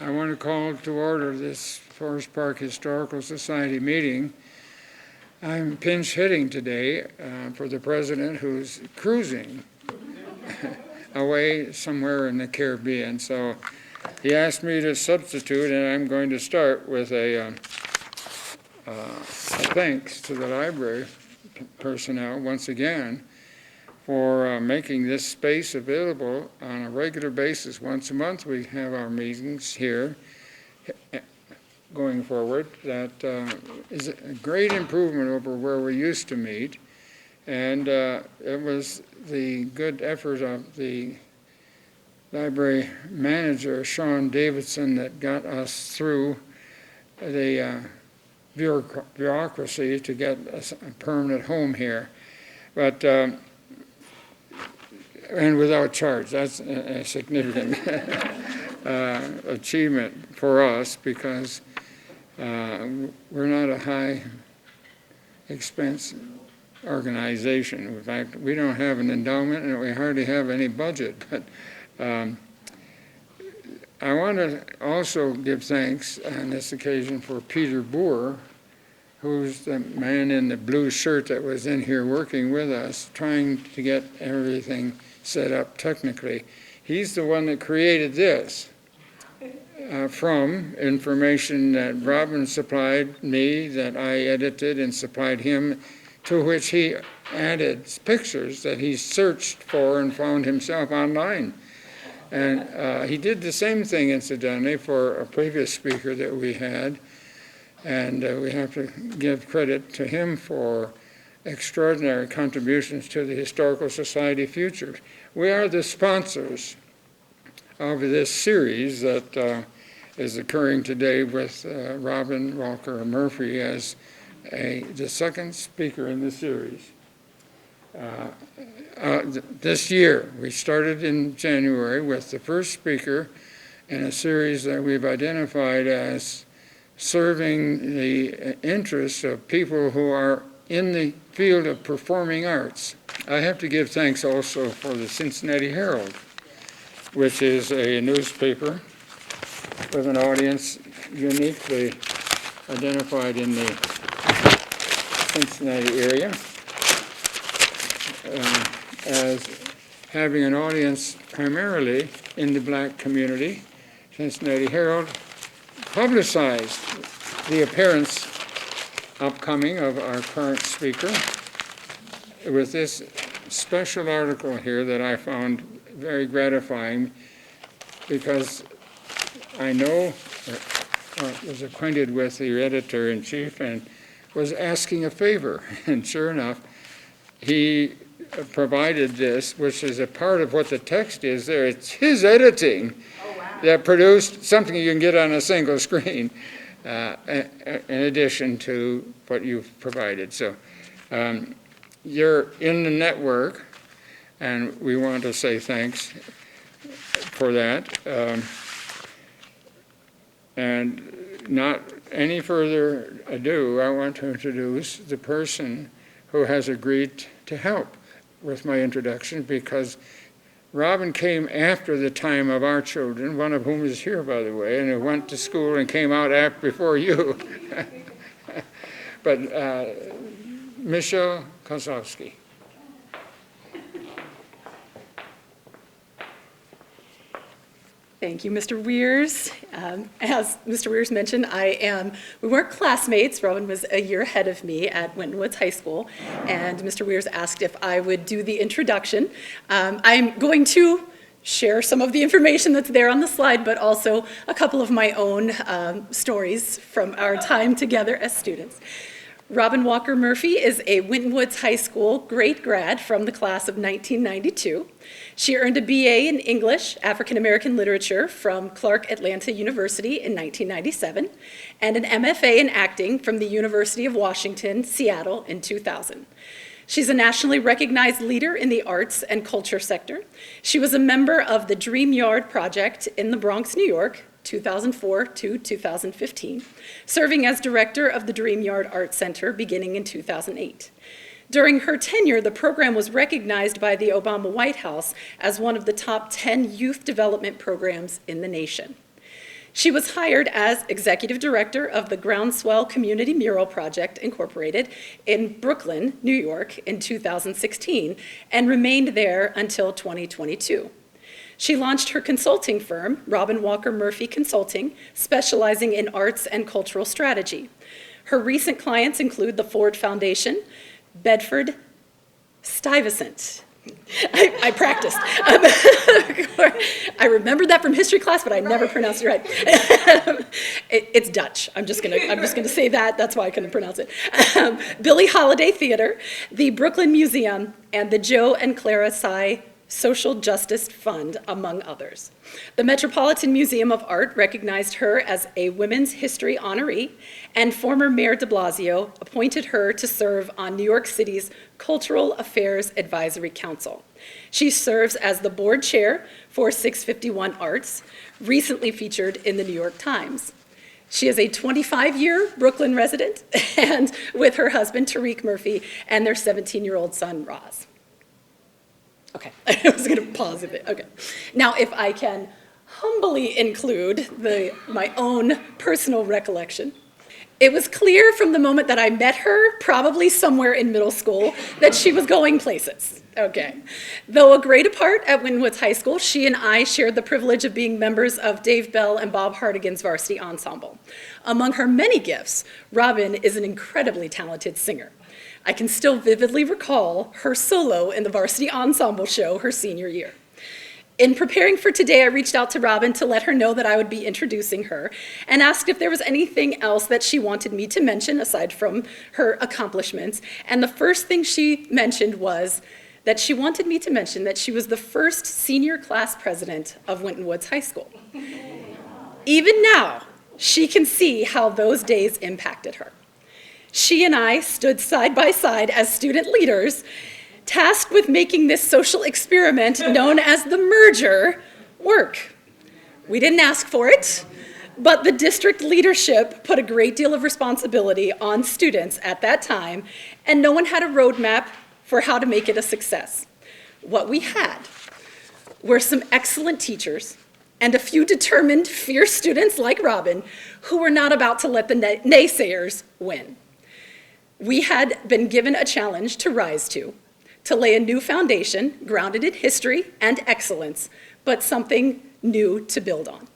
I want to call to order this Forest Park Historical Society meeting. I'm pinch hitting today for the president, who's cruising away somewhere in the Caribbean. So he asked me to substitute, and I'm going to start with a thanks to the library personnel once again for making this space available on a regular basis. Once a month we have our meetings here going forward. That is a great improvement over where we used to meet, and it was the good effort of the library manager, Sean Davidson, that got us through the bureaucracy to get a permanent home here. But and without charge. That's a significant achievement for us, because we're not a high expense organization. In fact, we don't have an endowment and we hardly have any budget. But I want to also give thanks on this occasion for Peter Boer, who's the man in the blue shirt that was in here working with us, trying to get everything set up technically. He's the one that created this from information that Robyne supplied me, that I edited and supplied him, to which he added pictures that he searched for and found himself online. And he did the same thing, incidentally, for a previous speaker that we had, and we have to give credit to him for extraordinary contributions to the Historical Society future. We are the sponsors of this series that is occurring today with Robyne Walker Murphy as the second speaker in the series. This year, we started in January with the first speaker in a series that we've identified as serving the interests of people who are in the field of performing arts. I have to give thanks also for the Cincinnati Herald, which is a newspaper with an audience uniquely identified in the Cincinnati area as having an audience primarily in the black community. Cincinnati Herald publicized the appearance upcoming of our current speaker with this special article here that I found very gratifying, because I know was acquainted with the editor-in-chief and was asking a favor, and sure enough he provided this, which is a part of what the text is there. It's his editing that produced something you can get on a single screen, in addition to what you've provided. So you're in the network, and we want to say thanks for that. And not any further ado, I want to introduce the person who has agreed to help with my introduction, because Robyne came after the time of our children, one of whom is here, by the way, and who went to school and came out before you. But Michelle Kozlowski. Thank you, Mr. Weirs. As Mr. Weirs mentioned, we weren't classmates. Robyne was a year ahead of me at Winton Woods High School, and Mr. Weirs asked if I would do the introduction. I'm going to share some of the information that's there on the slide, but also a couple of my own stories from our time together as students. Robyne Walker Murphy is a Winton Woods High School great grad from the class of 1992. She earned a BA in English, African American Literature from Clark Atlanta University in 1997, and an MFA in acting from the University of Washington, Seattle in 2000. She's a nationally recognized leader in the arts and culture sector. She was a member of the Dream Yard Project in the Bronx, New York, 2004 to 2015, serving as director of the Dream Yard Art Center beginning in 2008. During her tenure, the program was recognized by the Obama White House as one of the top 10 youth development programs in the nation. She was hired as executive director of the Groundswell Community Mural Project, Incorporated, in Brooklyn, New York, in 2016, and remained there until 2022. She launched her consulting firm, Robyne Walker Murphy Consulting, specializing in arts and cultural strategy. Her recent clients include the Ford Foundation, Bedford Stuyvesant. I practiced. I remembered that from history class, but I never pronounced it right. It's Dutch. I'm just gonna say that. That's why I couldn't pronounce it. Billie Holiday Theater, the Brooklyn Museum, and the Joe and Clara Sy Social Justice Fund, among others. The Metropolitan Museum of Art recognized her as a Women's History honoree, and former Mayor de Blasio appointed her to serve on New York City's Cultural Affairs Advisory Council. She serves as the board chair for 651 Arts, recently featured in the New York Times. She is a 25-year Brooklyn resident, and with her husband, Tariq Murphy, and their 17-year-old son, Roz. Okay, I was going to pause a bit. Okay. Now, if I can humbly include my own personal recollection. It was clear from the moment that I met her, probably somewhere in middle school, that she was going places. Okay. Though a grade apart at Winton Woods High School, she and I shared the privilege of being members of Dave Bell and Bob Hartigan's varsity ensemble. Among her many gifts, Robyne is an incredibly talented singer. I can still vividly recall her solo in the varsity ensemble show her senior year. In preparing for today, I reached out to Robyne to let her know that I would be introducing her and asked if there was anything else that she wanted me to mention aside from her accomplishments. And the first thing she mentioned was that she wanted me to mention that she was the first senior class president of Winton Woods High School. Even now, she can see how those days impacted her. She and I stood side by side as student leaders, tasked with making this social experiment known as the merger work. We didn't ask for it, but the district leadership put a great deal of responsibility on students at that time, and no one had a roadmap for how to make it a success. What we had were some excellent teachers and a few determined, fierce students like Robyne who were not about to let the naysayers win. We had been given a challenge to rise to lay a new foundation grounded in history and excellence, but something new to build on.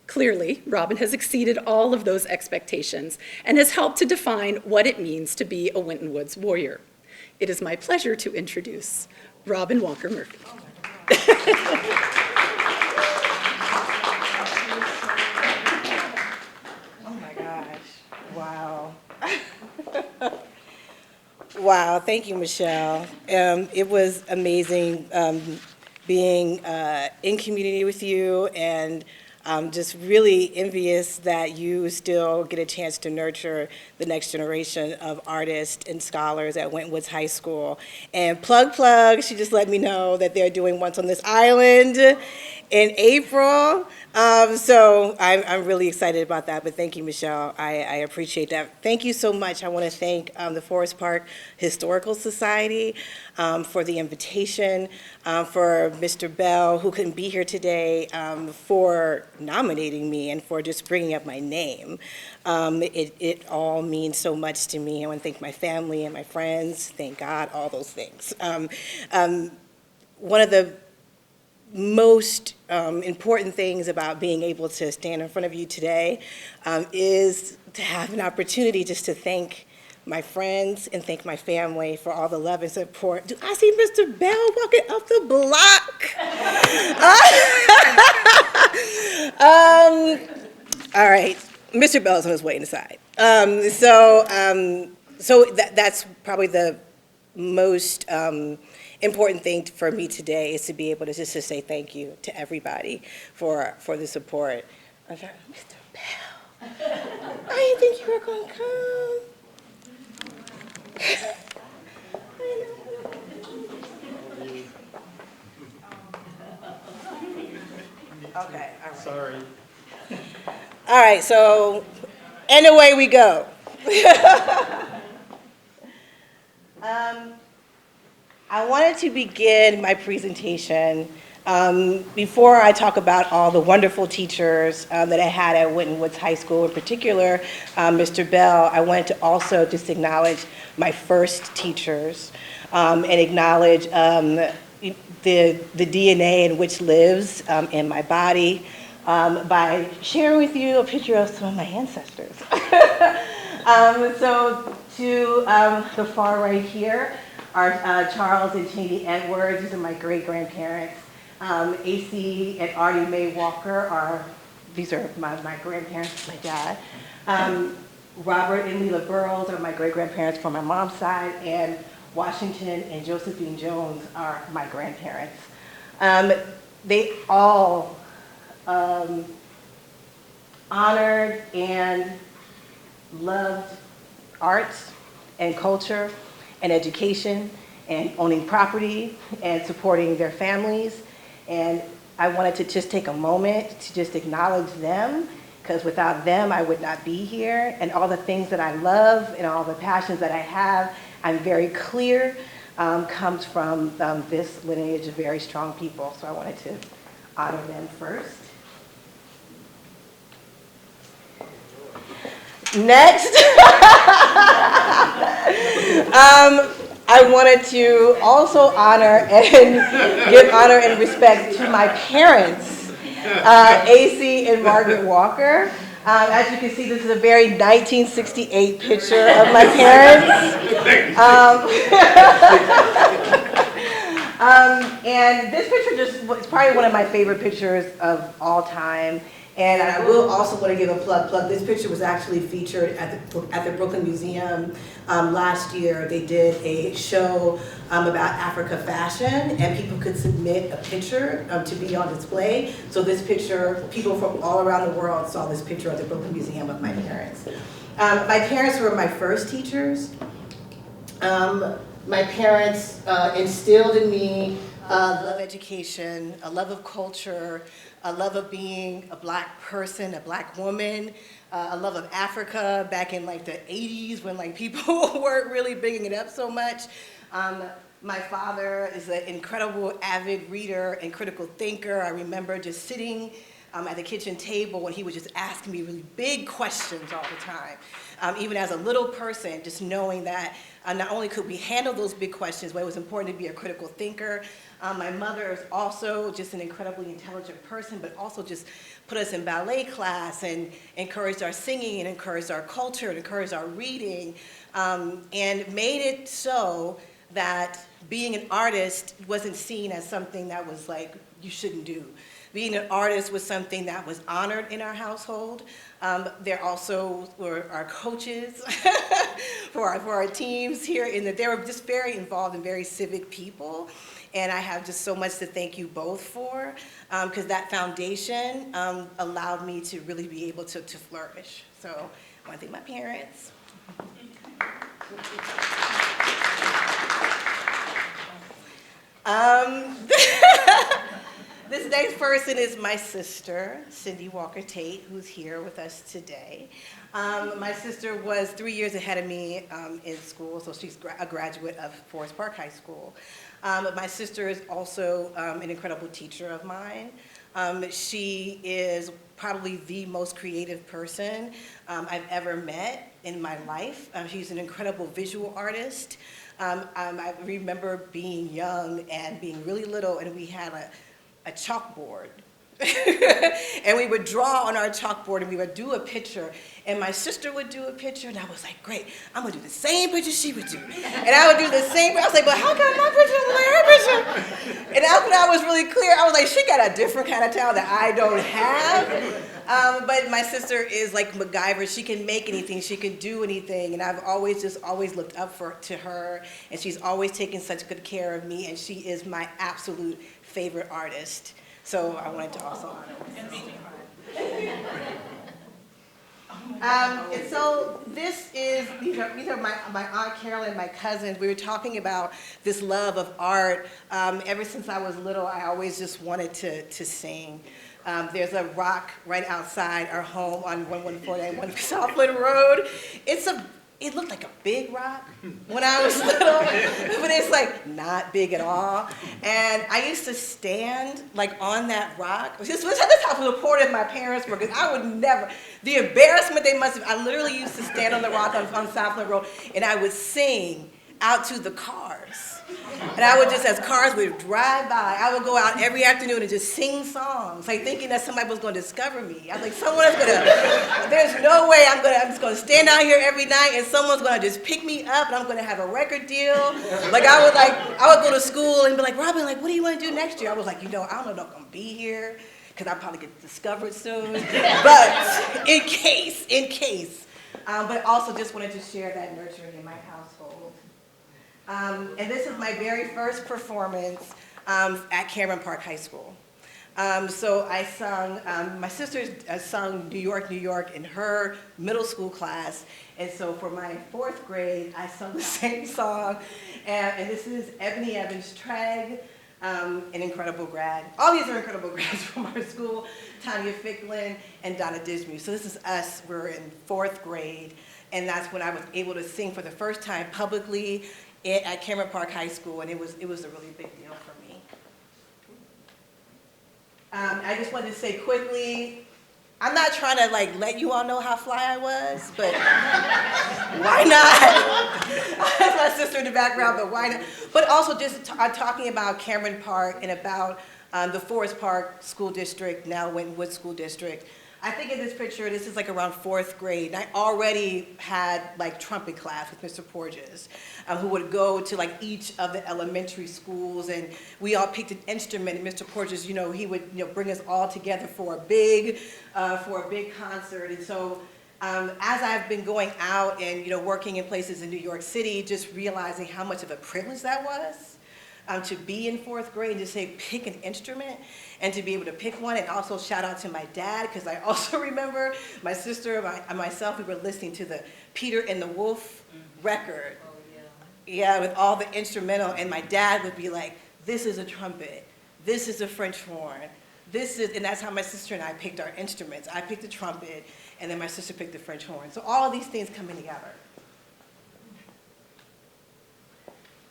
Clearly, Robyne has exceeded all of those expectations and has helped to define what it means to be a Winton Woods warrior. It is my pleasure to introduce Robyne Walker Murphy. Oh my gosh, wow. Wow, thank you, Michelle. It was amazing being in community with you, and I'm just really envious that you still get a chance to nurture the next generation of artists and scholars at Winton Woods High School. And plug, she just let me know that they're doing Once on This Island in April. So I'm really excited about that, but thank you, Michelle. I appreciate that. Thank you so much. I want to thank the Forest Park Historical Society for the invitation, for Mr. Bell, who couldn't be here today, for nominating me and for just bringing up my name. It all means so much to me. I want to thank my family and my friends, thank God, all those things. One of the most important things about being able to stand in front of you today is to have an opportunity just to thank my friends and thank my family for all the love and support. Do I see Mr. Bell walking up the block? All right, Mr. Bell's on his way inside. So that's probably the most important thing for me today, is to be able to just to say thank you to everybody for the support. Okay. Mr. Bell, I didn't think you were going to come. Okay, all right. Sorry. All right, so, and away we go. I wanted to begin my presentation Before I talk about all the wonderful teachers that I had at Winton Woods High School, in particular, Mr. Bell, I wanted to also just acknowledge my first teachers and acknowledge the DNA in which lives in my body by sharing with you a picture of some of my ancestors. So to the far right here are Charles and Cheney Edwards. These are my great-grandparents. AC and Artie Mae Walker these are my grandparents, my dad. Robert and Leela Burrows are my great-grandparents from my mom's side, and Washington and Josephine Jones are my grandparents. They all honored and loved arts and culture and education and owning property and supporting their families. And I wanted to just take a moment to just acknowledge them, because without them, I would not be here. And all the things that I love and all the passions that I have, I'm very clear, comes from this lineage of very strong people. So I wanted to honor them first. Next, I wanted to also honor and give honor and respect to my parents, AC and Margaret Walker. As you can see, this is a very 1968 picture of my parents. And this picture is probably one of my favorite pictures of all time. And I will also want to give a plug. This picture was actually featured at the Brooklyn Museum last year. They did a show about Africa fashion, and people could submit a picture to be on display. So this picture, people from all around the world saw this picture at the Brooklyn Museum of my parents. My parents were my first teachers. My parents instilled in me a love of education, a love of culture, a love of being a Black person, a Black woman, a love of Africa back in like the 80s when like people weren't really bringing it up so much. My father is an incredible avid reader and critical thinker. I remember just sitting at the kitchen table when he was just asking me really big questions all the time. Even as a little person, just knowing that not only could we handle those big questions, but it was important to be a critical thinker. My mother is also just an incredibly intelligent person, but also just put us in ballet class and encouraged our singing and encouraged our culture and encouraged our reading, and made it so that being an artist wasn't seen as something that was like, you shouldn't do. Being an artist was something that was honored in our household. There also were our coaches for our teams here. They were just very involved and very civic people. And I have just so much to thank you both for, because that foundation allowed me to really be able to flourish. So I want to thank my parents. This next person is my sister, Cindy Walker Tate, who's here with us today. My sister was 3 years ahead of me in school, so she's a graduate of Forest Park High School. But my sister is also an incredible teacher of mine. She is probably the most creative person I've ever met in my life. She's an incredible visual artist. I remember being young and being really little, and we had a chalkboard. And we would draw on our chalkboard and we would do a picture, and my sister would do a picture, and I was like, great, I'm gonna do the same picture she would do. And I would do the same, I was like, but how come my picture look like her picture? And after I was really clear, I was like, she got a different kind of talent that I don't have. But my sister is like MacGyver. She can make anything, she can do anything, and I've always looked up to her, and she's always taken such good care of me, and she is my absolute favorite artist. So I wanted to also honor her. And so these are my Aunt Carol and my cousins. We were talking about this love of art. Ever since I was little, I always just wanted to sing. There's a rock right outside our home on 11491 Southland Road. it looked like a big rock when I was little, but it's like not big at all. And I used to stand like on that rock. This how supportive my parents were, because I would never, the embarrassment they must have, I literally used to stand on the rock on Southland Road, and I would sing out to the cars. And I would just, as cars would drive by, I would go out every afternoon and just sing songs, like thinking that somebody was going to discover me. I was like, someone's going to, there's no way I'm just going to stand out here every night and someone's going to just pick me up and I'm going to have a record deal. I would go to school and be like, Robyne, like, what do you want to do next year? I was like, I don't know if I'm going to be here, because I'll probably get discovered soon. But in case. But also just wanted to share that nurturing in my household. And this is my very first performance at Cameron Park High School. So I sung, my sister sung New York, New York in her middle school class. And so for my 4th grade, I sung the same song. And this is Ebony Evans Tragg, an incredible grad. All these are incredible grads from our school, Tanya Ficklin and Donna Dismuth. So this is us, we're in 4th grade. And that's when I was able to sing for the first time publicly at Cameron Park High School, and it was a really big deal for me. I just wanted to say quickly, I'm not trying to like let you all know how fly I was, but why not? That's my sister in the background, but why not? But also just talking about Cameron Park and about the Forest Park School District, now Winton Woods School District. I think in this picture, this is like around 4th grade, and I already had like trumpet class with Mr. Porges, who would go to like each of the elementary schools, and we all picked an instrument, and Mr. Porges, he would bring us all together for a big concert. And so as I've been going out and working in places in New York City, just realizing how much of a privilege that was. To be in 4th grade and to say pick an instrument and to be able to pick one, and also shout out to my dad, because I also remember my sister and myself, we were listening to the Peter and the Wolf record. Oh, yeah. Yeah, with all the instrumental, and my dad would be like, this is a trumpet, this is a French horn, and that's how my sister and I picked our instruments. I picked the trumpet, and then my sister picked the French horn. So all of these things coming together.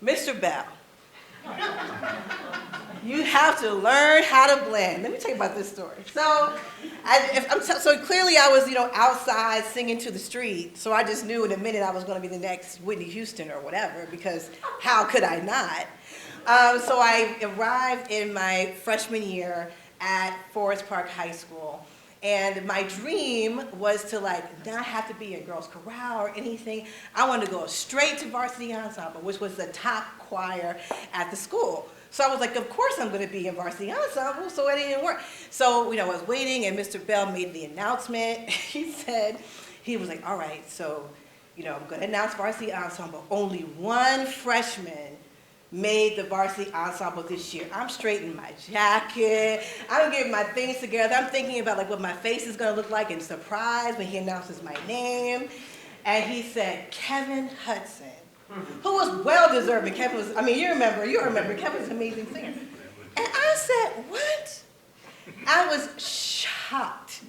Mr. Bell. You have to learn how to blend. Let me tell you about this story. So, so clearly I was, outside singing to the street. So I just knew in a minute I was going to be the next Whitney Houston or whatever, because how could I not? So I arrived in my freshman year at Forest Park High School. And my dream was to not have to be in girls' chorale or anything. I wanted to go straight to varsity ensemble, which was the top choir at the school. So I was like, of course I'm going to be in varsity ensemble, so it didn't work. So, I was waiting, and Mr. Bell made the announcement. He was like, all right, so, I'm going to announce varsity ensemble. Only one freshman made the varsity ensemble this year. I'm straightening my jacket. I'm getting my things together. I'm thinking about what my face is going to look like in surprise when he announces my name. And he said, Kevin Hudson, who was well-deserving. Kevin was, you remember, Kevin's an amazing singer. And I said, what? I was shocked.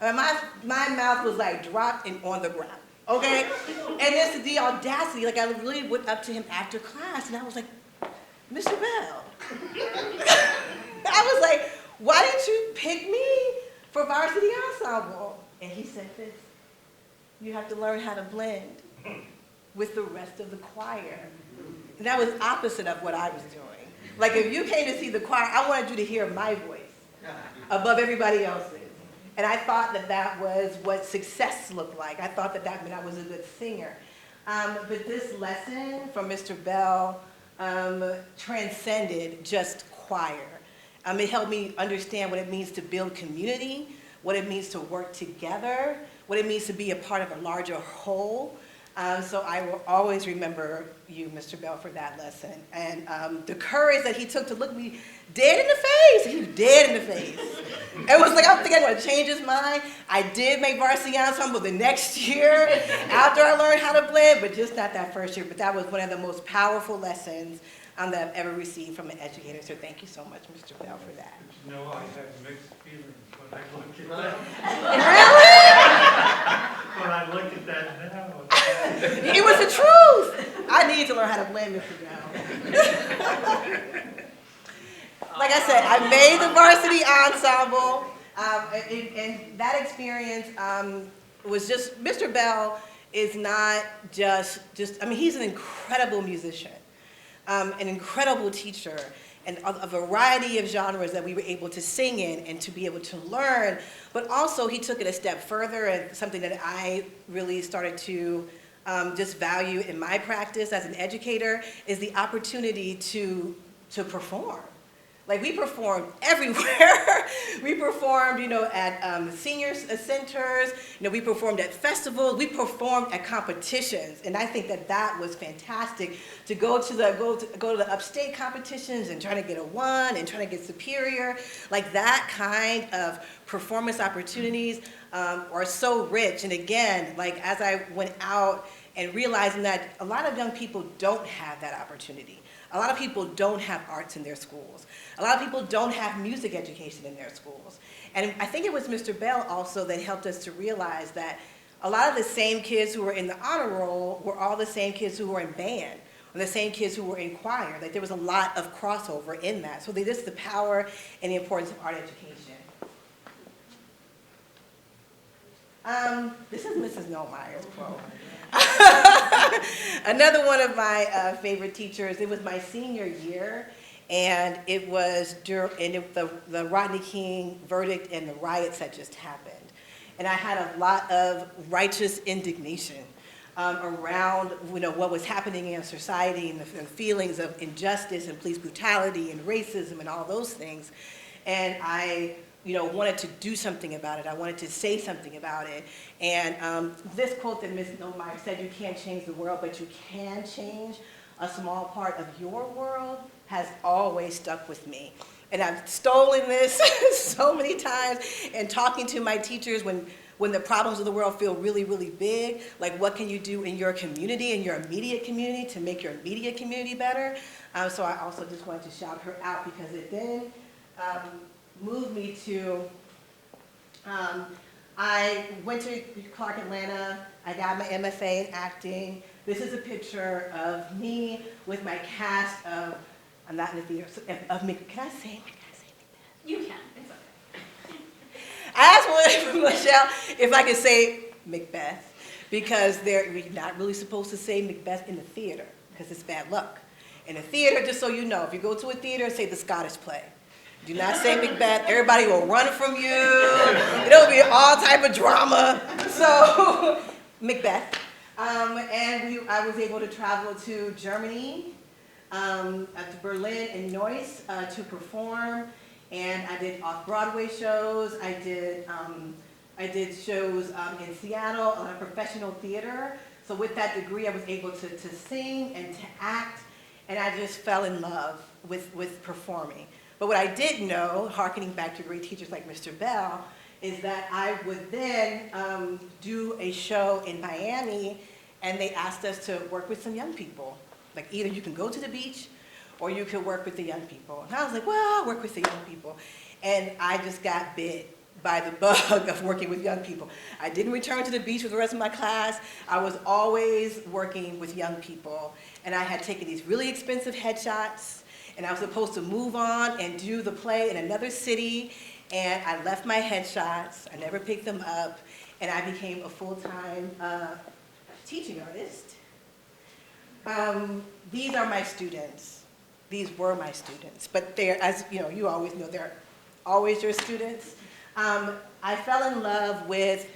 My mouth was dropped and on the ground, okay? And this the audacity, I literally went up to him after class, and I was like, Mr. Bell. I was like, why didn't you pick me for varsity ensemble? And he said this, you have to learn how to blend with the rest of the choir. And that was opposite of what I was doing. If you came to see the choir, I wanted you to hear my voice above everybody else's. And I thought that was what success looked like. I thought that meant I was a good singer. But this lesson from Mr. Bell transcended just choir. It helped me understand what it means to build community, what it means to work together, what it means to be a part of a larger whole. So I will always remember you, Mr. Bell, for that lesson. And the courage that he took to look me dead in the face. He was dead in the face. It was like, I'm thinking I'm going to change his mind. I did make varsity ensemble the next year after I learned how to blend, but just not that first year. But that was one of the most powerful lessons that I've ever received from an educator. So thank you so much, Mr. Bell, for that. I have mixed feelings when I look at that. Really? When I look at that now. It learn how to blend Mr. Bell. Like I said, I made the varsity ensemble, and that experience was just, Mr. Bell is not just, I mean, he's an incredible musician, an incredible teacher, and a variety of genres that we were able to sing in and to be able to learn, but also he took it a step further, and something that I really started to just value in my practice as an educator is the opportunity to perform. Like, we performed everywhere. We performed, you know, at senior centers. You know, we performed at festivals. We performed at competitions, and I think that that was fantastic to go to the upstate competitions and try to get a 1 and try to get superior. Like, that kind of performance opportunities are so rich. And again, like, as I went out and realizing that a lot of young people don't have that opportunity. A lot of people don't have arts in their schools. A lot of people don't have music education in their schools. And I think it was Mr. Bell also that helped us to realize that a lot of the same kids who were in the honor roll were all the same kids who were in band, or the same kids who were in choir. Like, there was a lot of crossover in that. So this is the power and the importance of art education. This is Mrs. Nollmeyer's quote. Another one of my favorite teachers, it was my senior year, and it was during the Rodney King verdict and the riots that just happened. And I had a lot of righteous indignation around, you know, what was happening in society and the feelings of injustice and police brutality and racism and all those things. And I, you know, wanted to do something about it. I wanted to say something about it. And this quote that Ms. Nollmeyer said, "You can't change the world, but you can change a small part of your world," has always stuck with me. And I've stolen this so many times, and talking to my teachers when the problems of the world feel really, really big, like, what can you do in your community, in your immediate community, to make your immediate community better? So I also just wanted to shout her out, because it then moved me to, I went to Clark Atlanta, I got my MFA in acting. This is a picture of me with my cast of, I'm not in the theater, of me, can I say Macbeth? You can, it's okay. I asked Michelle if I could say Macbeth, because we're not really supposed to say Macbeth in the theater, because it's bad luck. In the theater, just so you know, if you go to a theater, say the Scottish play. Do not say Macbeth. Everybody will run from you. It'll be all type of drama. So, Macbeth. I was able to travel to Germany, to Berlin and Neuss to perform. And I did off-Broadway shows. I did shows in Seattle, a lot of professional theater. So with that degree, I was able to sing and to act. And I just fell in love with performing. But what I did know, hearkening back to great teachers like Mr. Bell, is that I would then do a show in Miami, and they asked us to work with some young people. Like, either you can go to the beach, or you could work with the young people. And I was like, well, I'll work with the young people. And I just got bit by the bug of working with young people. I didn't return to the beach with the rest of my class. I was always working with young people. And I had taken these really expensive headshots, and I was supposed to move on and do the play in another city, and I left my headshots. I never picked them up, and I became a full-time teaching artist. These are my students. These were my students, but they're, as you know, you always know, they're always your students. I fell in love with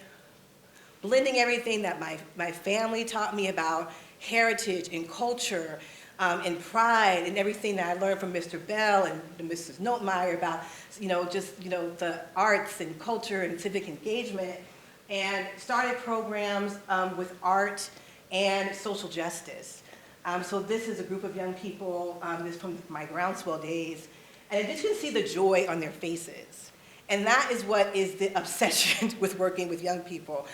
blending everything that my family taught me about heritage and culture, and pride, and everything that I learned from Mr. Bell and Mrs. Nollmeyer about, you know, just, you know, the arts and culture and civic engagement, and started programs with art and social justice. So this is a group of young people, this is from my groundswell days, and you can see the joy on their faces. And that is what is the obsession with working with young people,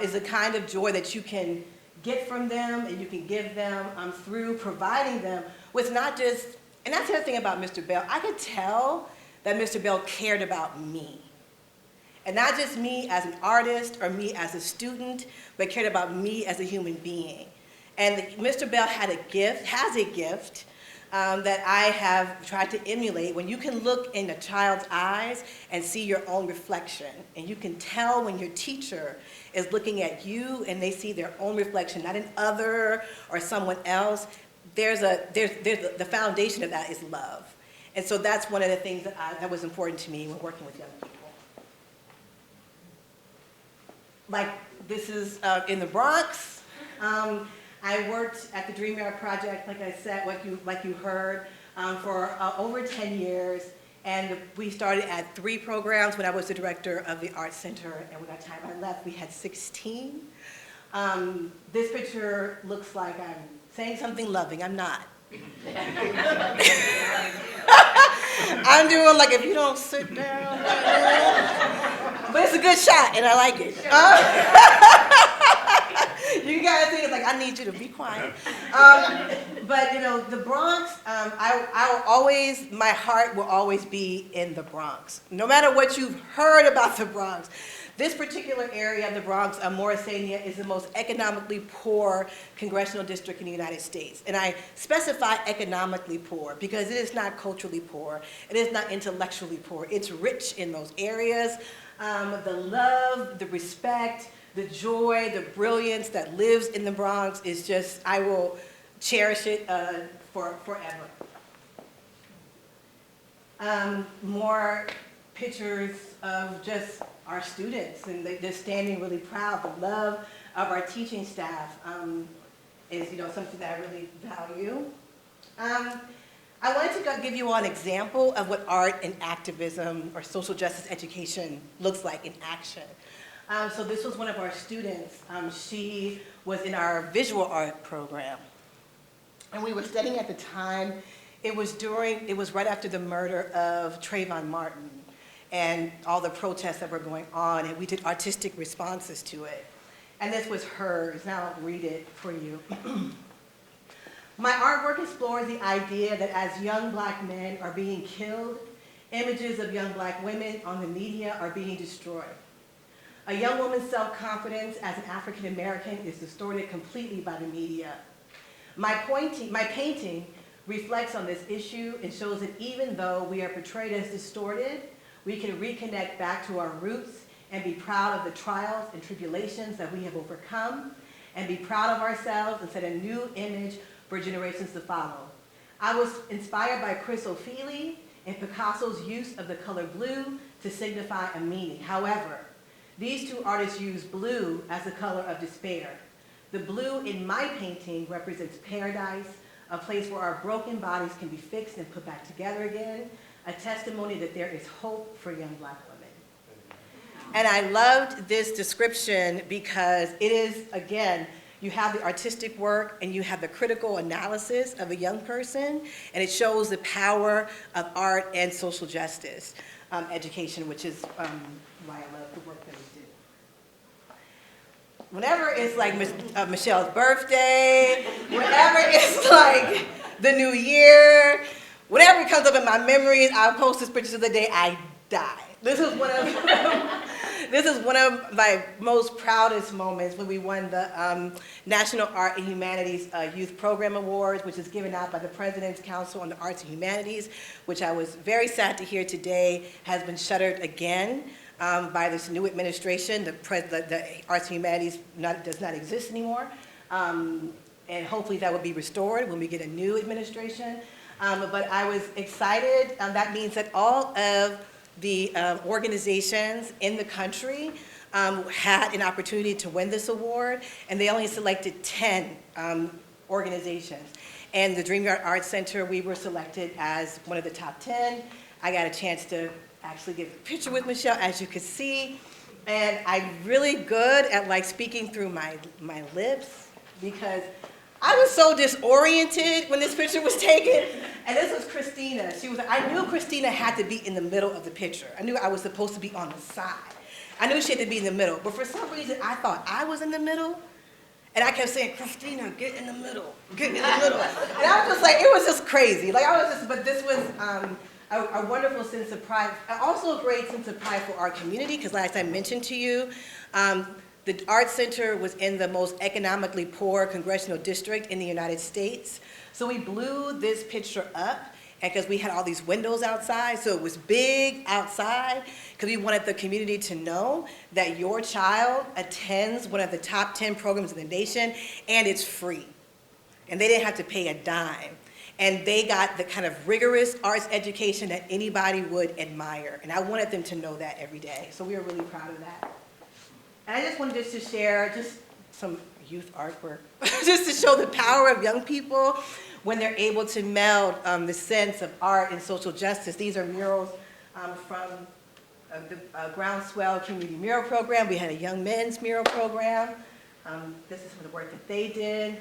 is the kind of joy that you can get from them and you can give them through providing them with not just, and that's the other thing about Mr. Bell, I could tell that Mr. Bell cared about me. And not just me as an artist or me as a student, but cared about me as a human being. And Mr. Bell has a gift that I have tried to emulate. When you can look in a child's eyes and see your own reflection, and you can tell when your teacher is looking at you and they see their own reflection, not an other or someone else, the foundation of that is love. And so that's one of the things that was important to me when working with young people. Like, this is in the Bronx. I worked at the Dream Yard Project, like I said, like you heard, for over 10 years. And we started at 3 programs when I was the director of the Arts Center. And by the time I left, we had 16. This picture looks like I'm saying something loving. I'm not. I'm doing like, if you don't sit down. But it's a good shot, and I like it. You guys think it's like, I need you to be quiet. But you know, the Bronx, I will always, my heart will always be in the Bronx. No matter what you've heard about the Bronx, this particular area of the Bronx, Morrisania, is the most economically poor congressional district in the United States. And I specify economically poor because it is not culturally poor. It is not intellectually poor. It's rich in those areas. The love, the respect, the joy, the brilliance that lives in the Bronx is just, I will cherish it forever. More pictures of just our students, and they're standing really proud. The love of our teaching staff is, you know, something that I really value. I wanted to give you all an example of what art and activism or social justice education looks like in action. So this was one of our students. She was in our visual art program. And we were studying at the time, it was right after the murder of Trayvon Martin and all the protests that were going on, and we did artistic responses to it. And this was hers. Now I'll read it for you. My artwork explores the idea that as young black men are being killed, images of young black women on the media are being destroyed. A young woman's self-confidence as an African American is distorted completely by the media. My painting reflects on this issue and shows that even though we are portrayed as distorted, we can reconnect back to our roots and be proud of the trials and tribulations that we have overcome, and be proud of ourselves and set a new image for generations to follow. I was inspired by Chris O'Feely and Picasso's use of the color blue to signify a meaning. However, these two artists used blue as the color of despair. The blue in my painting represents paradise, a place where our broken bodies can be fixed and put back together again, a testimony that there is hope for young black women. And I loved this description because it is, again, you have the artistic work and you have the critical analysis of a young person, and it shows the power of art and social justice education, which is why I love the work that we do. Whenever it's like Michelle's birthday, whenever it's like the new year, whenever comes up in my memories, I'll post this picture of the day I die. This is one of my most proudest moments when we won the National Art and Humanities Youth Program Awards, which is given out by the President's Council on the Arts and Humanities, which I was very sad to hear today has been shuttered again by this new administration. The Arts and Humanities does not exist anymore, and hopefully that will be restored when we get a new administration. But I was excited. That means that all of the organizations in the country had an opportunity to win this award, and they only selected 10 organizations. And the Dream Yard Arts Center, we were selected as one of the top 10. I got a chance to actually get a picture with Michelle, as you could see. And I'm really good at like speaking through my lips because I was so disoriented when this picture was taken. And this was Christina. I knew Christina had to be in the middle of the picture. I knew I was supposed to be on the side. I knew she had to be in the middle. But for some reason, I thought I was in the middle. And I kept saying, Christina, get in the middle, get in the middle. And I was just like, it was just crazy. Like but this was a wonderful sense of pride. Also a great sense of pride for our community, because as I mentioned to you, The Art Center was in the most economically poor congressional district in the United States. So we blew this picture up, and because we had all these windows outside, so it was big outside, because we wanted the community to know that your child attends one of the top 10 programs in the nation, and it's free. And they didn't have to pay a dime. And they got the kind of rigorous arts education that anybody would admire. And I wanted them to know that every day. So we were really proud of that. And I just wanted to share just some youth artwork, just to show the power of young people when they're able to meld the sense of art and social justice. These are murals from the Groundswell Community Mural Program. We had a young men's mural program. This is some of the work that they did.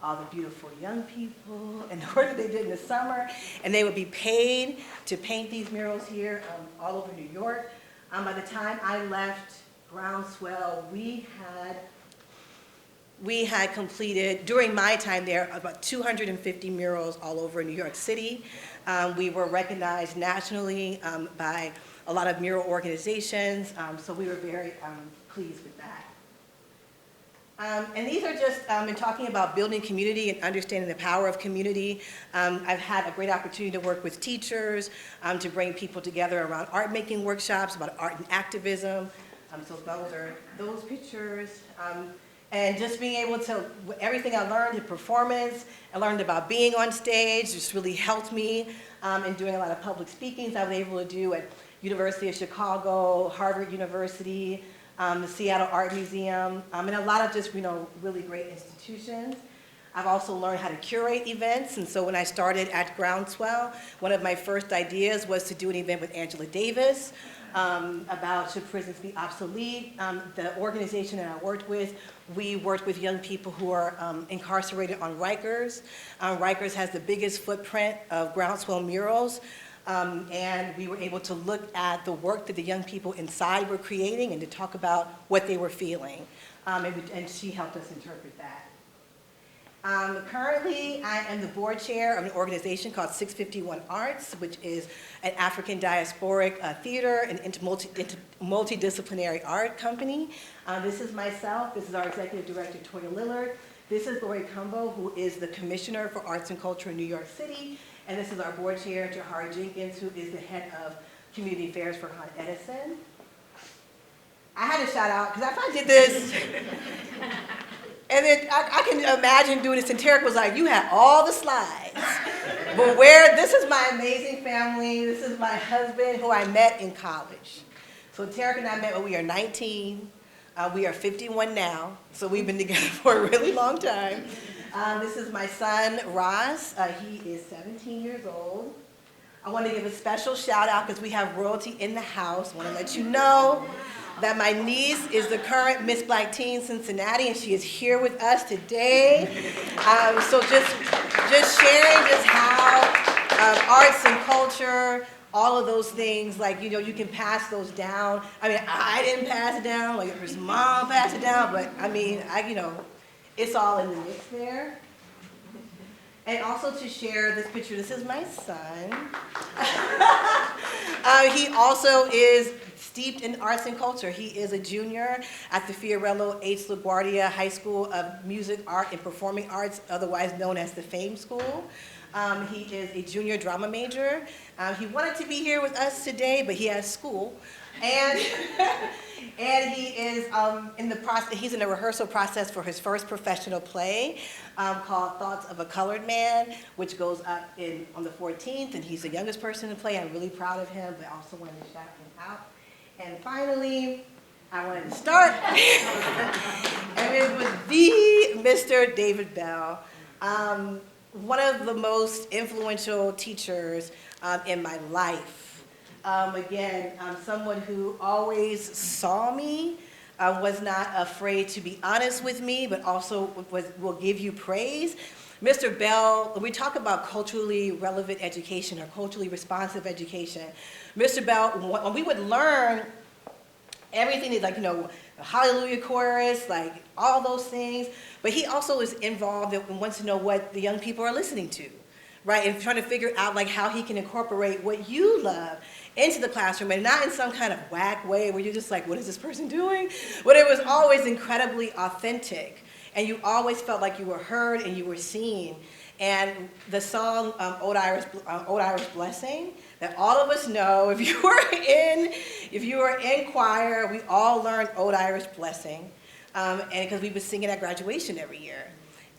All the beautiful young people and the work that they did in the summer. And they would be paid to paint these murals here all over New York. By the time I left Groundswell, we had completed, during my time there, about 250 murals all over New York City. We were recognized nationally by a lot of mural organizations, so we were very pleased with that. And these are just, in talking about building community and understanding the power of community, I've had a great opportunity to work with teachers, to bring people together around art making workshops, about art and activism. So those are those pictures. And just being able to, everything I learned in performance, I learned about being on stage, just really helped me in doing a lot of public speakings I was able to do at University of Chicago, Harvard University, the Seattle Art Museum, and a lot of just, really great institutions. I've also learned how to curate events, and so when I started at Groundswell, one of my first ideas was to do an event with Angela Davis about should prisons be obsolete. The organization that I worked with, we worked with young people who are incarcerated on Rikers. Rikers has the biggest footprint of Groundswell murals. And we were able to look at the work that the young people inside were creating and to talk about what they were feeling. And she helped us interpret that. Currently, I am the board chair of an organization called 651 Arts, which is an African diasporic theater and multidisciplinary art company. This is myself. This is our executive director, Toya Lillard. This is Lori Cumbo, who is the commissioner for arts and culture in New York City. And this is our board chair, Jahari Jenkins, who is the head of community affairs for Con Edison. I had to shout out, because after I did this, and then I can imagine doing this, and Tarek was like, you had all the slides. But this is my amazing family. This is my husband, who I met in college. So Tarek and I met when we were 19. We are 51 now, so we've been together for a really long time. This is my son, Roz. He is 17 years old. I want to give a special shout out because we have royalty in the house. I want to let you know that my niece is the current Miss Black Teen Cincinnati, and she is here with us today. So just sharing just how arts and culture, all of those things, like, you can pass those down. I mean, I didn't pass it down, like his mom passed it down, but I mean, it's all in the mix there. And also to share this picture, this is my son. He also is steeped in arts and culture. He is a junior at the Fiorello H. LaGuardia High School of Music, Art, and Performing Arts, otherwise known as the FAME School. He is a junior drama major. He wanted to be here with us today, but he has school. And he is in the process. He's in the rehearsal process for his first professional play called Thoughts of a Colored Man, which goes up on the 14th. And he's the youngest person to play. I'm really proud of him, but I also wanted to shout him out. And finally, I wanted to start, and it was the Mr. David Bell. One of the most influential teachers in my life. Again, someone who always saw me, was not afraid to be honest with me, but also will give you praise. Mr. Bell, we talk about culturally relevant education or culturally responsive education. Mr. Bell, when we would learn everything, like, the Hallelujah chorus, like all those things, but he also is involved and wants to know what the young people are listening to, right? And trying to figure out like how he can incorporate what you love into the classroom, and not in some kind of whack way where you're just like, what is this person doing? But it was always incredibly authentic, and you always felt like you were heard and you were seen. And the song Old Irish Blessing, that all of us know, if you were in choir, we all learned Old Irish Blessing, and because we would sing it at graduation every year.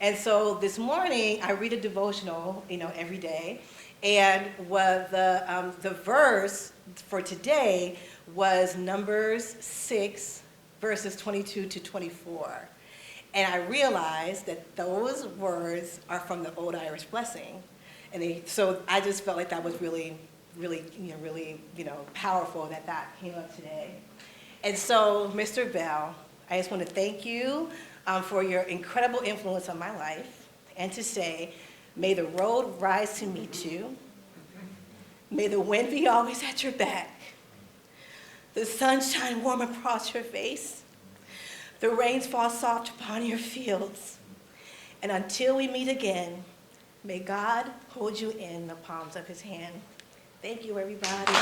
And so this morning, I read a devotional, every day, and the verse for today was Numbers 6, verses 22 to 24. And I realized that those words are from the Old Irish Blessing. And so I just felt like that was really, really, powerful that came up today. And so, Mr. Bell, I just want to thank you for your incredible influence on my life, and to say, may the road rise to meet you. May the wind be always at your back. The sun shine warm across your face. The rains fall soft upon your fields. And until we meet again, may God hold you in the palms of his hand. Thank you, everybody.